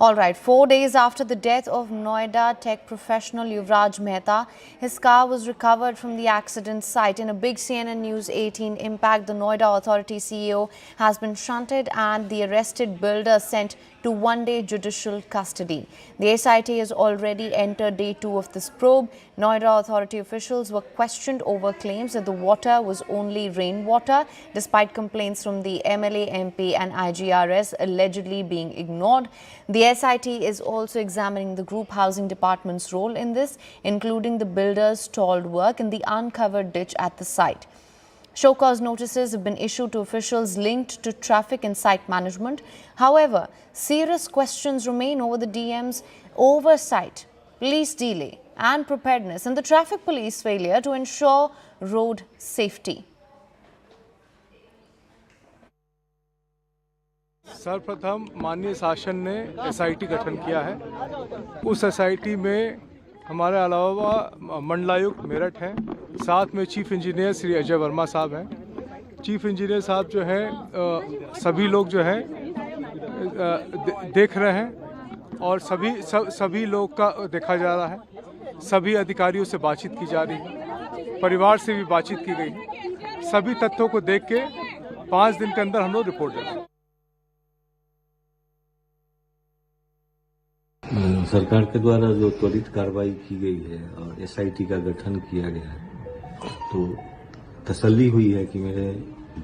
All right, 4 days after the death of Noida tech professional Yuvraj Mehta, his car was recovered from the accident site. In a big CNN News 18 impact, the Noida Authority CEO has been shunted and the arrested builder sent to one-day judicial custody. The SIT has already entered day 2 of this probe. Noida Authority officials were questioned over claims that the water was only rainwater, despite complaints from the MLA, MP and IGRS allegedly being ignored. The SIT is also examining the group housing department's role in this, including the builder's stalled work in the uncovered ditch at the site. Show cause notices have been issued to officials linked to traffic and site management. However, serious questions remain over the DM's oversight, police delay and preparedness and the traffic police failure to ensure road safety. सर्वप्रथम माननीय शासन ने SIT गठन किया है। उस SIT में हमारे अलावा मंडलायुक्त मेरठ हैं, साथ में चीफ इंजीनियर श्री अजय वर्मा साहब हैं। चीफ इंजीनियर साहब जो हैं सभी लोग जो हैं देख रहे हैं और सभी लोग का देखा जा रहा है। सभी अधिकारियों से बातचीत की जा रही है, परिवार से भी बातचीत की गई। सभी तथ्यों को देख के 5 दिन के अंदर हम लोग रिपोर्ट देंगे। सरकार के द्वारा जो त्वरित कार्रवाई की गई है और एसआईटी का गठन किया गया है, तो तसल्ली हुई है कि मेरे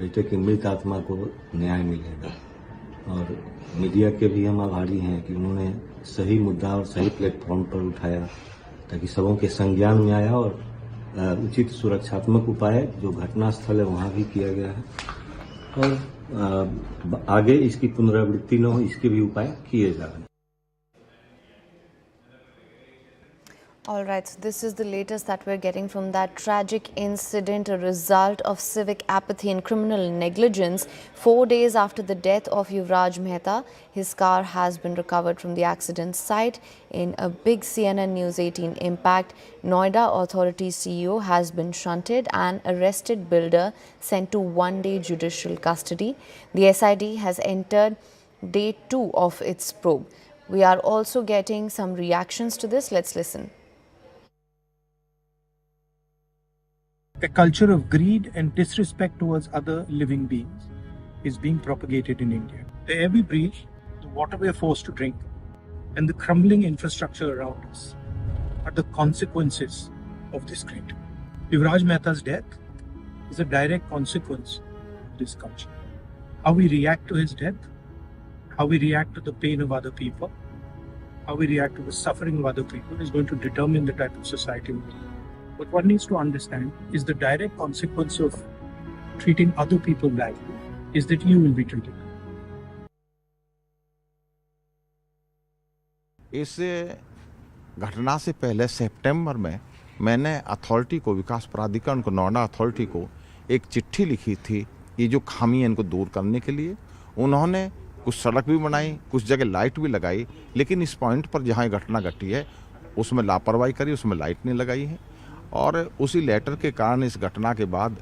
बेटे की मृत आत्मा को न्याय मिलेगा। और मीडिया के भी हम आभारी हैं कि उन्होंने सही मुद्दा और सही प्लेटफॉर्म पर उठाया ताकि सबों के संज्ञान में आया और उचित सुरक्षात्मक उपाय जो घटनास्थल है वहां भी किया गया है और आगे इसकी पुनरावृत्ति न हो इसके भी उपाय किए जा रहे हैं। All right, so this is the latest that we're getting from that tragic incident, a result of civic apathy and criminal negligence. 4 days after the death of Yuvraj Mehta, his car has been recovered from the accident site. In a big CNN News 18 impact, Noida Authority CEO has been shunted and arrested builder sent to one-day judicial custody. The SID has entered day 2 of its probe. We are also getting some reactions to this. Let's listen. A culture of greed and disrespect towards other living beings is being propagated in India. The air we breathe, the water we are forced to drink, and the crumbling infrastructure around us are the consequences of this greed. Yuvraj Mehta's death is a direct consequence of this culture. How we react to his death, how we react to the pain of other people, how we react to the suffering of other people is going to determine the type of society we live. What one needs to understand is the direct consequence of treating other people badly is that you will be treated. इस घटना से पहले सितंबर में मैंने authority को, विकास प्राधिकरण को, Noida authority को एक चिट्ठी लिखी थी ये जो खामी है इनको दूर करने के लिए। उन्होंने कुछ सड़क भी बनाई, कुछ जगह लाइट भी लगाई, लेकिन इस पॉइंट पर जहाँ घटना घटी है उसमें लापरवाही करी, उसमें लाइट नहीं लगाई है। और उसी लेटर के कारण इस घटना के बाद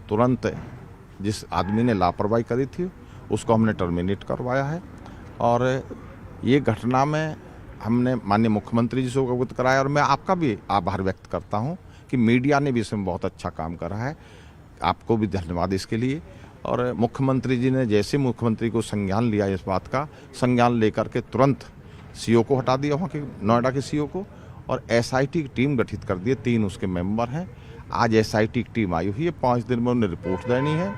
तुरंत जिस आदमी ने लापरवाही करी थी उसको हमने टर्मिनेट करवाया है। और ये घटना में हमने माननीय मुख्यमंत्री जी से अवगत कराया और मैं आपका भी आभार व्यक्त करता हूं कि मीडिया ने भी इसमें बहुत अच्छा काम करा है। आपको भी धन्यवाद इसके लिए। और मुख्यमंत्री जी ने जैसे मुख्यमंत्री को संज्ञान लिया, इस बात का संज्ञान लेकर के तुरंत सीओ को हटा दिया, वहाँ के नोएडा के सीओ को, और एसआईटी की टीम गठित कर दी है। 3 उसके मेंबर हैं। आज एसआईटी की टीम आई हुई है, 5 दिन में उन्हें रिपोर्ट देनी है।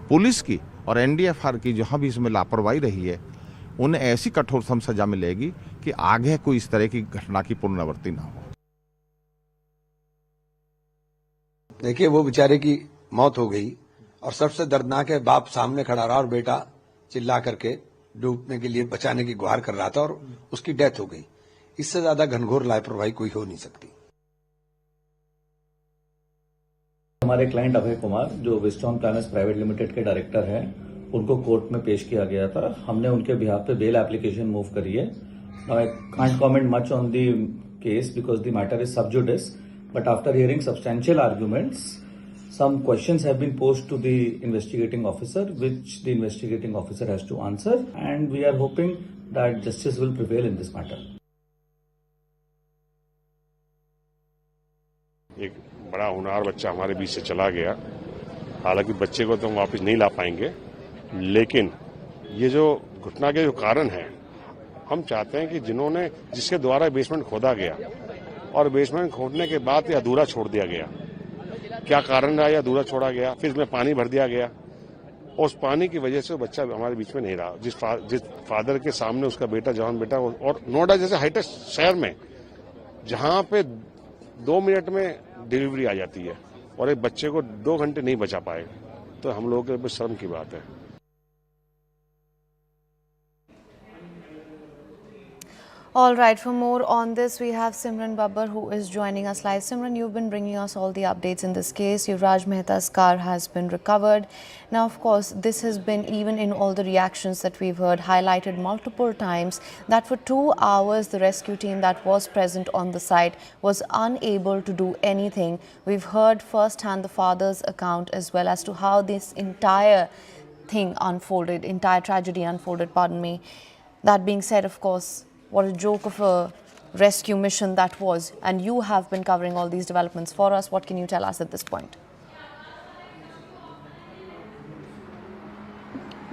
पुलिस की और एनडीएफआर की जहाँ भी इसमें लापरवाही रही है उन्हें ऐसी कठोरतम सजा मिलेगी कि आगे कोई इस तरह की घटना की पुनरावृत्ति ना हो। देखिए, वो बेचारे की मौत हो गई और सबसे दर्दनाक है, बाप सामने खड़ा रहा और बेटा चिल्ला करके डूबने के लिए बचाने की गुहार कर रहा था और उसकी डेथ हो गई। इससे ज्यादा घनघोर लापरवाही कोई हो नहीं सकती। हमारे क्लाइंट अभय कुमार जो विस्टॉन प्लानर्स प्राइवेट लिमिटेड के डायरेक्टर हैं, उनको कोर्ट में पेश किया गया था। हमने उनके बिहाफ पे बेल एप्लीकेशन मूव करी है। I can't comment much on the case because the matter is sub judice, but after hearing substantial arguments some questions have been posed to the investigating officer which the investigating officer has to answer, and we are hoping that justice will prevail in this matter. एक बड़ा होनहार बच्चा हमारे बीच से चला गया। हालांकि बच्चे को तो हम वापस नहीं ला पाएंगे, लेकिन ये जो घटना के जो कारण है, हम चाहते हैं कि जिसके द्वारा बेसमेंट खोदा गया और बेसमेंट खोदने के बाद ये अधूरा छोड़ दिया गया, क्या कारण रहा, या अधूरा छोड़ा गया, फिर इसमें पानी भर दिया गया, उस पानी की वजह से बच्चा हमारे बीच में नहीं रहा। जिस फादर के सामने उसका बेटा, जवान बेटा, और नोएडा जैसे हाईटेक शहर में जहां पे 2 मिनट में डिलीवरी आ जाती है और एक बच्चे को 2 घंटे नहीं बचा पाए, तो हम लोगों के लिए शर्म की बात है। All right, for more on this, we have Simran Babbar who is joining us live. Simran, you've been bringing us all the updates in this case. Yuvraj Mehta's car has been recovered. Now, of course, this has been, even in all the reactions that we've heard, highlighted multiple times that for 2 hours, the rescue team that was present on the site was unable to do anything. We've heard firsthand the father's account as well as to how this entire thing unfolded, entire tragedy unfolded, pardon me. That being said, of course, what a joke of a rescue mission that was. And you have been covering all these developments for us. What can you tell us at this point?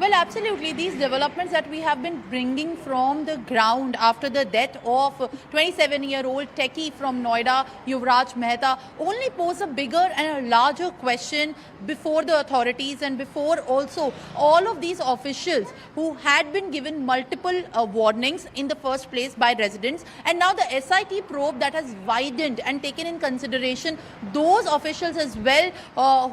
Well, absolutely. These developments that we have been bringing from the ground after the death of 27-year-old techie from Noida, Yuvraj Mehta, only pose a bigger and a larger question before the authorities and before also all of these officials who had been given multiple warnings in the first place by residents. And now the SIT probe that has widened and taken in consideration those officials as well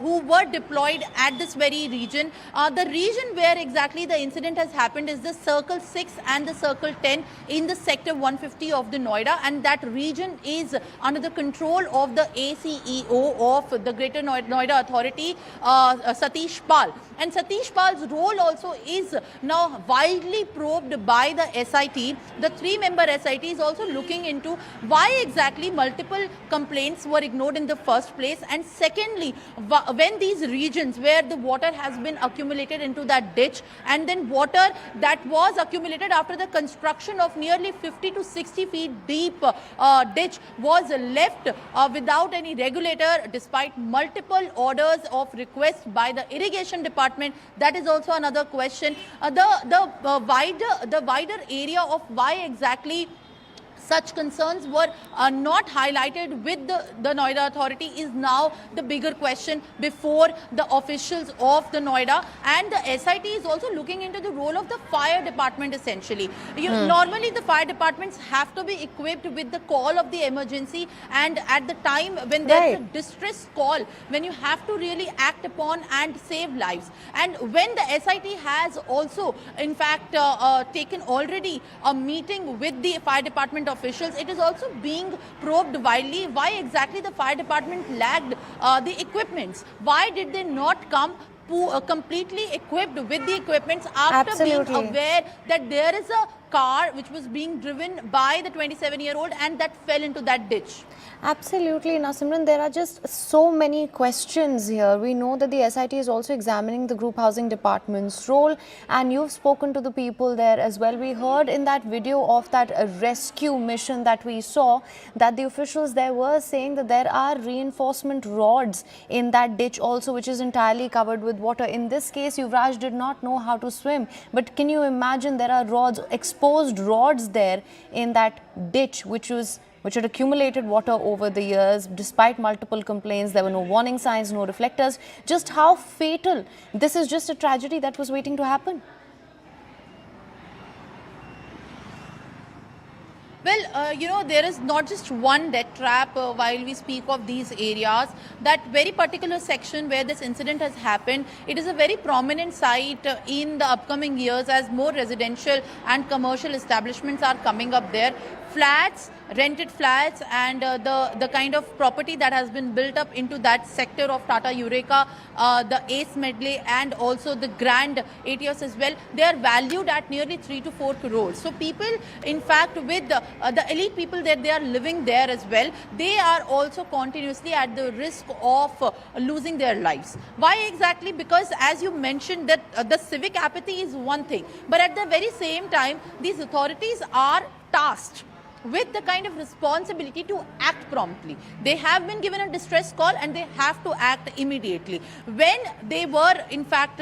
who were deployed at this very region. The region where exactly the incident has happened is the Circle 6 and the Circle 10 in the Sector 150 of the Noida, and that region is under the control of the ACEO of the Greater Noida Authority, Satish Pal. And Satish Pal's role also is now widely probed by the SIT. The 3-member SIT is also looking into why exactly multiple complaints were ignored in the first place, and secondly, when these regions where the water has been accumulated into that ditch, and then water that was accumulated after the construction of nearly 50 to 60 feet deep ditch was left without any regulator despite multiple orders of request by the irrigation department. That is also another question. The wider area of why exactly such concerns were not highlighted with the Noida Authority is now the bigger question before the officials of the Noida. And the SIT is also looking into the role of the fire department essentially. Normally the fire departments have to be equipped with the call of the emergency, and at the time when there's a distress call, when you have to really act upon and save lives. And when the SIT has also in fact taken already a meeting with the fire department officials, it is also being probed widely why exactly the fire department lacked the equipments. Why did they not come completely equipped with the equipments after being aware that there is a car which was being driven by the 27-year-old and that fell into that ditch? Absolutely. Now, Simran, there are just so many questions here. We know that the SIT is also examining the group housing department's role, and you've spoken to the people there as well. We heard in that video of that rescue mission that we saw that the officials there were saying that there are reinforcement rods in that ditch also, which is entirely covered with water. In this case, Yuvraj did not know how to swim, but can you imagine there are rods, exposed rods there in that ditch, which had accumulated water over the years. Despite multiple complaints, there were no warning signs, no reflectors. Just how fatal. This is just a tragedy that was waiting to happen. Well, there is not just one death trap while we speak of these areas. That very particular section where this incident has happened, it is a very prominent site in the upcoming years as more residential and commercial establishments are coming up there. Flats, rented flats, and the kind of property that has been built up into that sector of Tata Eureka, the Ace Medley and also the Grand ATS as well, they are valued at nearly 3 to 4 crores. So people, in fact, with the elite people that they are living there as well, they are also continuously at the risk of losing their lives. Why exactly? Because as you mentioned that the civic apathy is one thing, but at the very same time, these authorities are tasked with the kind of responsibility to act promptly. They have been given a distress call and they have to act immediately. When they were in fact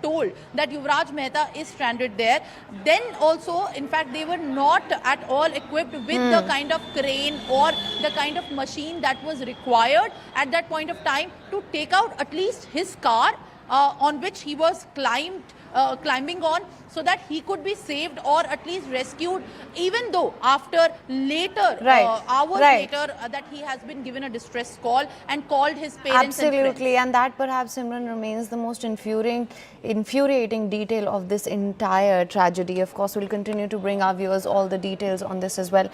told that Yuvraj Mehta is stranded there, then also in fact they were not at all equipped with the kind of crane or the kind of machine that was required at that point of time to take out at least his car on which he was climbing on, so that he could be saved or at least rescued, even though after later, hours later, that he has been given a distress call and called his parents and friends. Absolutely, and that perhaps, Simran, remains the most infuriating detail of this entire tragedy. Of course, we'll continue to bring our viewers all the details on this as well.